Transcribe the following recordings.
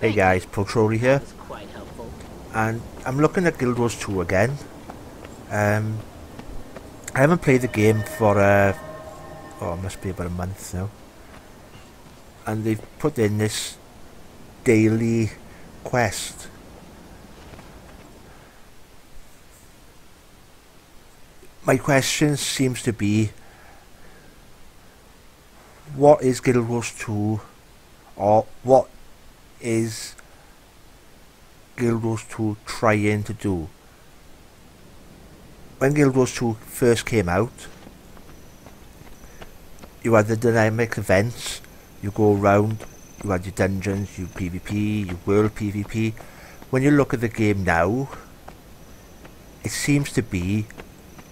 Hey guys, ProTrolly here, and I'm looking at Guild Wars 2 again. I haven't played the game for, it must be about a month now. And they've put in this daily quest. My question seems to be, what is Guild Wars 2, or what is Guild Wars 2 trying to do? When Guild Wars 2 first came out, you had the dynamic events, you go around, you had your dungeons, your PvP, your world PvP. When you look at the game now, it seems to be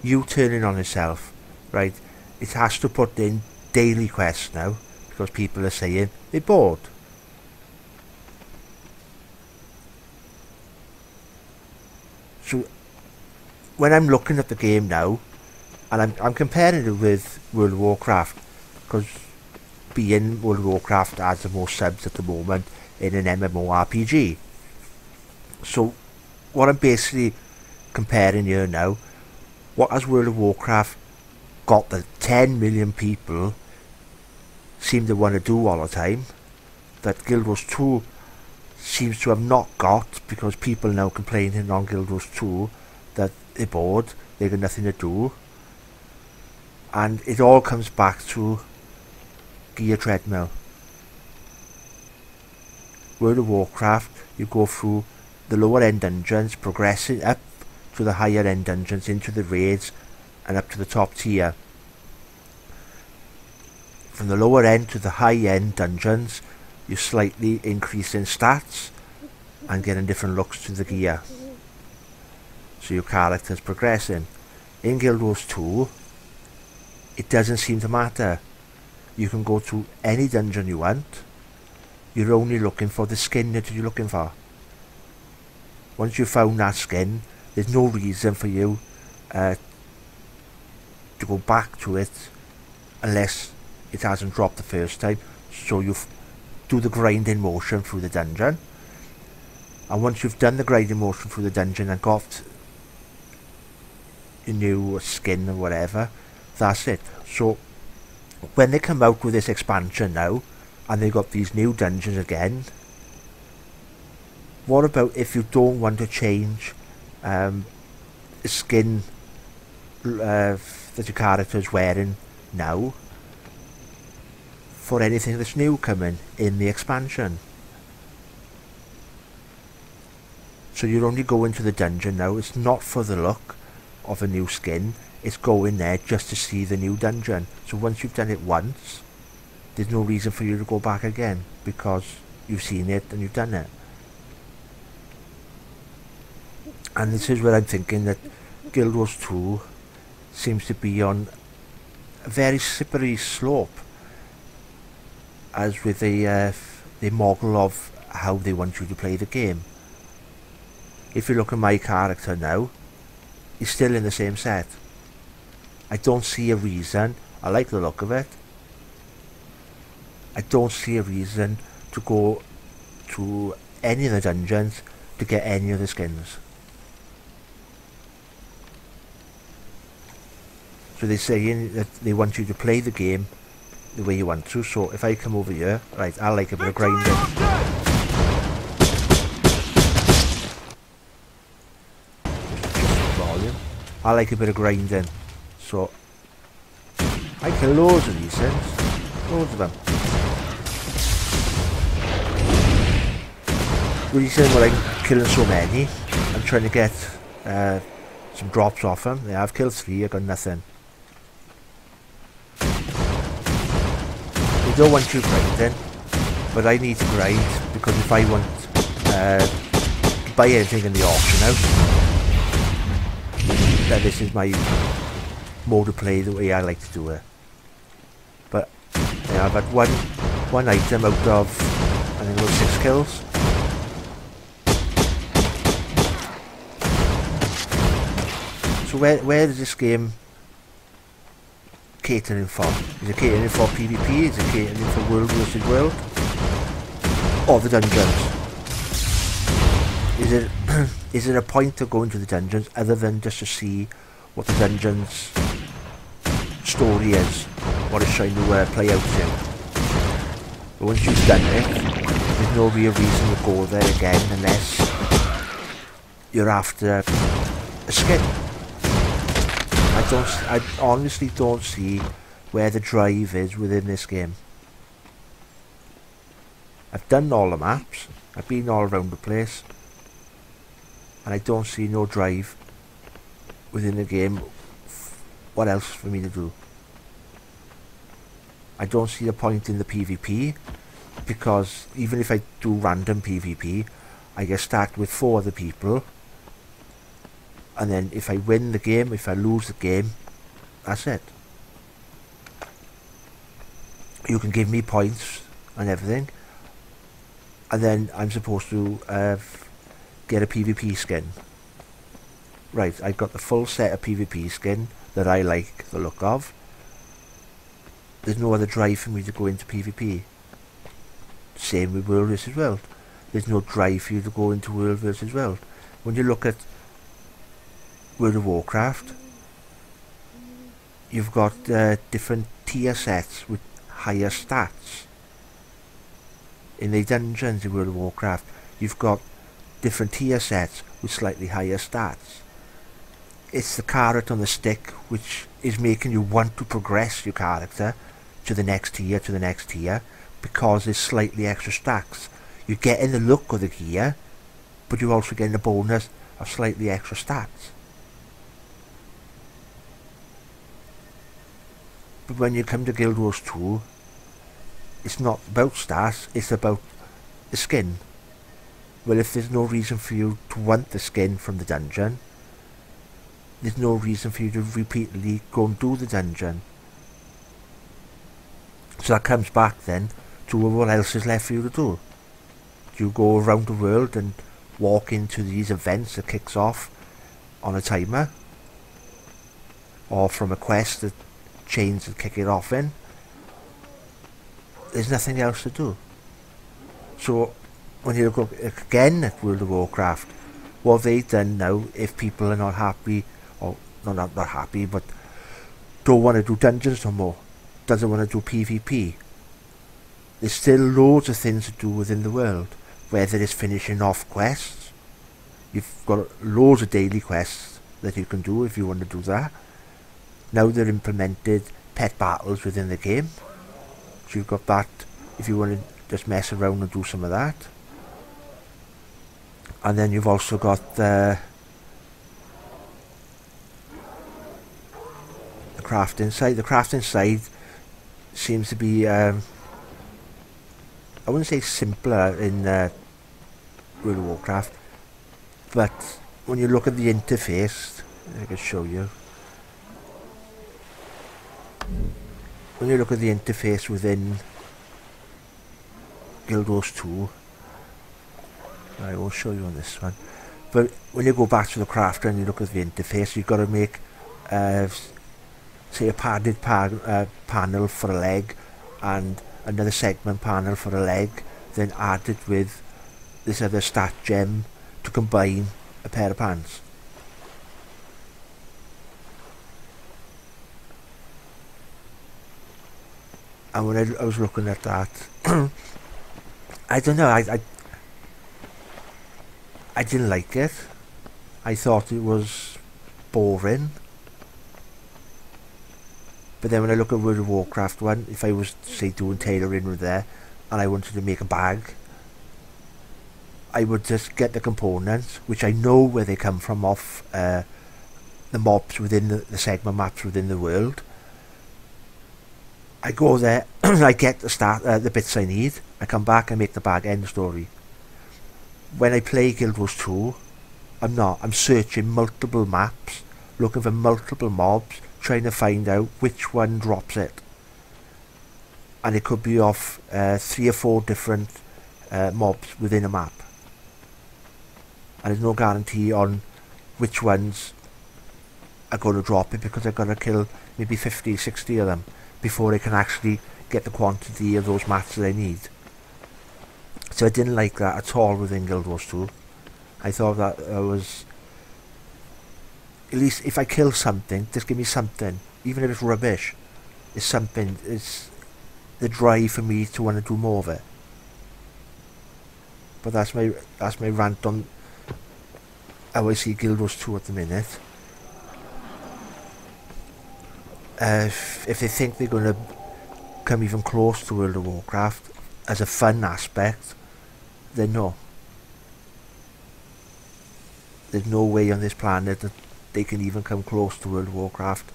you turning on yourself, right? It has to put in daily quests now, because people are saying they're bored. So when I'm looking at the game now, and I'm comparing it with World of Warcraft, because being World of Warcraft has the most subs at the moment in an MMORPG. So what I'm basically comparing here now, what has World of Warcraft got the 10 million people seem to want to do all the time, that Guild Wars 2 seems to have not got, because people now complaining on Guild Wars 2 that they're bored, they've got nothing to do. And it all comes back to gear treadmill. World of Warcraft, you go through the lower end dungeons, progressing up to the higher end dungeons, into the raids and up to the top tier. From the lower end to the high end dungeons, you slightly increase in stats and getting different looks to the gear, so your character's progressing. In Guild Wars 2, it doesn't seem to matter. You can go to any dungeon you want. You're only looking for the skin that you're looking for. Once you've found that skin, there's no reason for you to go back to it unless it hasn't dropped the first time. So you do the grinding motion through the dungeon, and once you've done the grinding motion through the dungeon and got a new skin or whatever, that's it. So when they come out with this expansion now, and they got these new dungeons again, what about if you don't want to change the skin that your character's wearing now for anything that's new coming in the expansion? So you're only going to the dungeon now, it's not for the look of a new skin, it's going there just to see the new dungeon. So once you've done it once, there's no reason for you to go back again, because you've seen it and you've done it. And this is where I'm thinking that Guild Wars 2 seems to be on a very slippery slope, as with the model of how they want you to play the game. If you look at my character now, he's still in the same set. I don't see a reason. I like the look of it. I don't see a reason to go to any of the dungeons to get any of the skins. So they're saying that they want you to play the game the way you want to. So if I come over here, right, I like a bit of grinding. Volume. I like a bit of grinding. So I kill loads of these things. Loads of them. The reason why I'm killing so many, I'm trying to get some drops off them. Yeah, I've killed 3, I've got nothing. They don't want you grinding, but I need to grind, because if I want to buy anything in the auction house, then this is my mode of play, the way I like to do it. But yeah, I've had one item out of, I think it was 6 kills. So where is this game catering for? Is it catering for PvP? Is it catering for World versus World? Or the dungeons? Is it is there a point to going to the dungeons other than just to see what the dungeon's story is, what it's trying to play out to? But once you've done it, there's no real reason to go there again unless you're after a skin. I honestly don't see where the drive is within this game. I've done all the maps, I've been all around the place, and I don't see no drive within the game. What else for me to do? I don't see the point in the PvP, because even if I do random PvP, I get stacked with 4 other people, and then if I win the game, if I lose the game, that's it. You can give me points and everything, and then I'm supposed to get a PvP skin. Right, I've got the full set of PvP skin that I like the look of. There's no other drive for me to go into PvP. Same with World vs World. There's no drive for you to go into World vs World. When you look at World of Warcraft, you've got different tier sets with higher stats. In the dungeons in World of Warcraft, you've got different tier sets with slightly higher stats. It's the carrot on the stick which is making you want to progress your character to the next tier, because there's slightly extra stacks. You're getting the look of the gear, but you're also getting the bonus of slightly extra stats. But when you come to Guild Wars 2, it's not about stats, it's about the skin. Well, if there's no reason for you to want the skin from the dungeon, there's no reason for you to repeatedly go and do the dungeon. So that comes back then to what else is left for you to do. Do you go around the world and walk into these events that kicks off on a timer, or from a quest that chains that kick it off in? There's nothing else to do. So when you look again at World of Warcraft, what they've done now, if people are not happy, or not happy, but don't want to do dungeons no more, doesn't want to do PvP, there's still loads of things to do within the world, whether it's finishing off quests. You've got loads of daily quests that you can do if you want to do that. Now they've implemented pet battles within the game, so you've got that if you want to just mess around and do some of that. And then you've also got the crafting side. The crafting side seems to be I wouldn't say simpler in World of Warcraft, but when you look at the interface, I can show you. When you look at the interface within Guild Wars 2, I won't show you on this one, but when you go back to the crafter and you look at the interface, you've got to make say a padded panel for a leg and another segment panel for a leg, then add it with this other stat gem to combine a pair of pants. And when I was looking at that, I don't know, I didn't like it. I thought it was boring. But then when I look at World of Warcraft one, if I was, say, doing tailoring with there, and I wanted to make a bag, I would just get the components, which I know where they come from off the mobs within the segment maps within the world. I go there, I get the bits I need, I come back and make the bag, end of story. When I play Guild Wars 2, I'm searching multiple maps, looking for multiple mobs, trying to find out which one drops it. And it could be off 3 or 4 different mobs within a map. And there's no guarantee on which ones are going to drop it, because I've got to kill maybe 50, 60 of them before I can actually get the quantity of those mats that I need. So I didn't like that at all within Guild Wars 2. I thought that was, at least if I kill something, just give me something, even if it's rubbish. It's something. It's the drive for me to want to do more of it. But that's my rant on how I see Guild Wars 2 at the minute. If they think they're going to come even close to World of Warcraft as a fun aspect, then no. There's no way on this planet that they can even come close to World of Warcraft.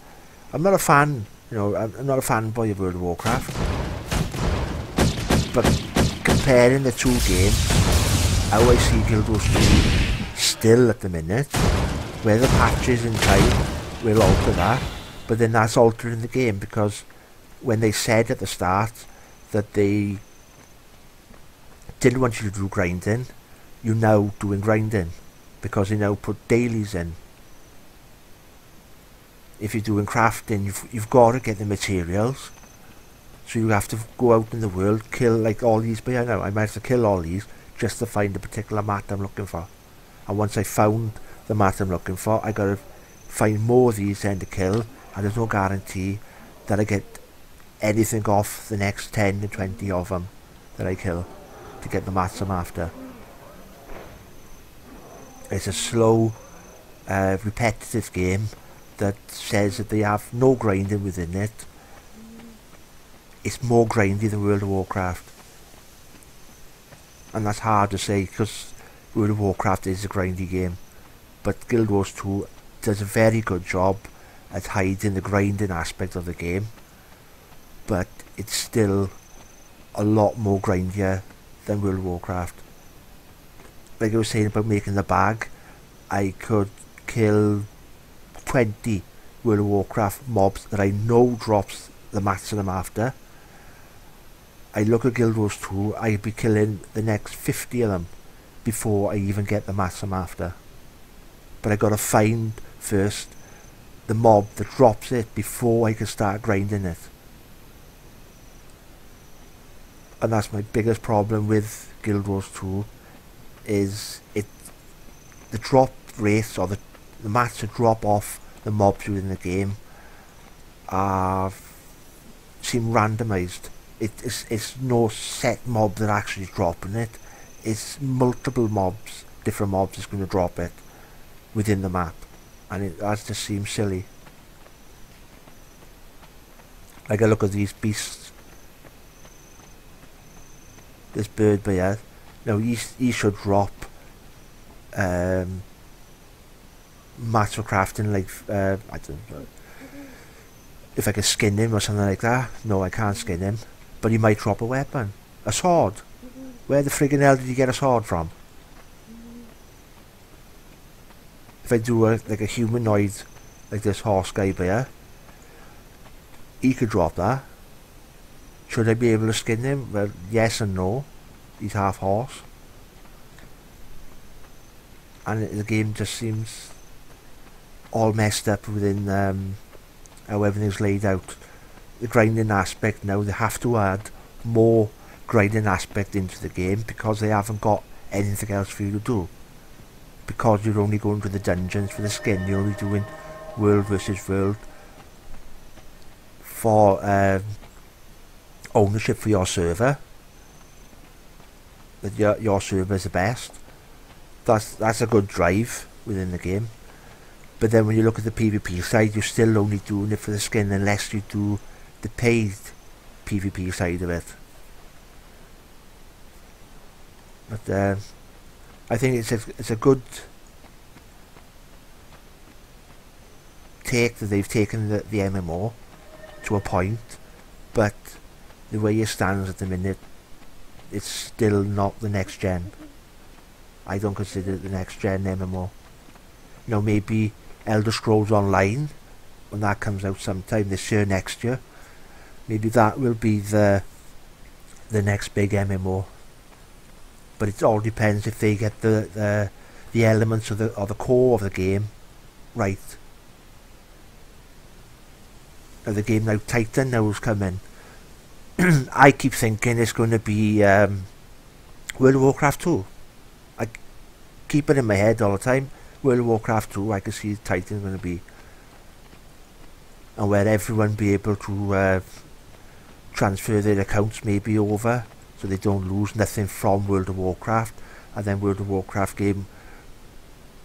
I'm not a fan, I'm not a fanboy of World of Warcraft. But comparing the two games, how I see Guild Wars 2 still at the minute, where the patches in time will alter that, but then that's altering the game, because when they said at the start that they didn't want you to do grinding, you're now doing grinding, because they now put dailies in. If you're doing crafting, you've got to get the materials, so you have to go out in the world, kill like all these, but I know I might have to kill all these just to find the particular mat I'm looking for. And once I found the mat I'm looking for, I got to find more of these then to kill, and there's no guarantee that I get anything off the next 10 to 20 of them that I kill to get the mats I'm after. It's a slow, repetitive game that says that they have no grinding within it. It's more grindy than World of Warcraft. And that's hard to say, because World of Warcraft is a grindy game. But Guild Wars 2 does a very good job at hiding the grinding aspect of the game. But it's still a lot more grindier than World of Warcraft. Like I was saying about making the bag, I could kill 20 World of Warcraft mobs that I know drops the mats that I'm after. I look at Guild Wars 2, I'd be killing the next 50 of them before I even get the mats I'm after. But I gotta find first the mob that drops it before I can start grinding it. And that's my biggest problem with Guild Wars 2, is the drop rates, or the mats that drop off the mobs within the game seem randomised. It's no set mob that actually is dropping it. It's multiple mobs, different mobs that's going to drop it within the map, and that just seems silly. Like I look at these beasts, this bird by here. Now he should drop mats for crafting, like I don't know if I can skin him or something like that. No, I can't skin him, but he might drop a weapon, a sword. Where the friggin' hell did you get a sword from? If I do like a humanoid, like this horse guy by here, he could drop that. Should I be able to skin him? Well, yes and no. He's half horse, and the game just seems all messed up within how everything's laid out. The grinding aspect now, they have to add more grinding aspect into the game, because they haven't got anything else for you to do. Because you're only going to the dungeons for the skin, you're only doing world versus world for ownership for your server. That your server is the best. That's a good drive within the game. But then when you look at the PvP side, you're still only doing it for the skin, unless you do the paid PvP side of it. But I think it's a good take that they've taken the MMO to a point, but the way it stands at the minute, it's still not the next gen. I don't consider it the next gen MMO. Maybe Elder Scrolls Online, when that comes out sometime this year, next year, maybe that will be the next big MMO. But it all depends if they get the elements of the core of the game right. Now the game now, Titan now is coming. I keep thinking it's going to be World of Warcraft 2. I keep it in my head all the time. World of Warcraft 2, I can see Titan's going to be, and where everyone be able to transfer their accounts maybe over, so they don't lose nothing from World of Warcraft, and then World of Warcraft game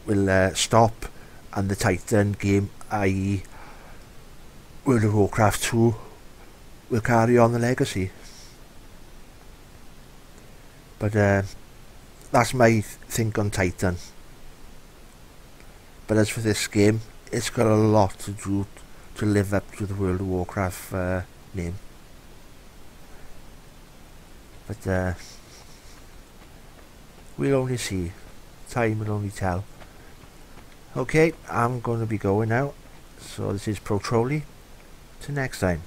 will stop, and the Titan game, i.e. World of Warcraft 2, will carry on the legacy. But that's my think on Titan. But as for this game, it's got a lot to do to live up to the World of Warcraft name. But we'll only see. Time will only tell. Okay, I'm going to be going now. So this is ProTrolly. Till next time.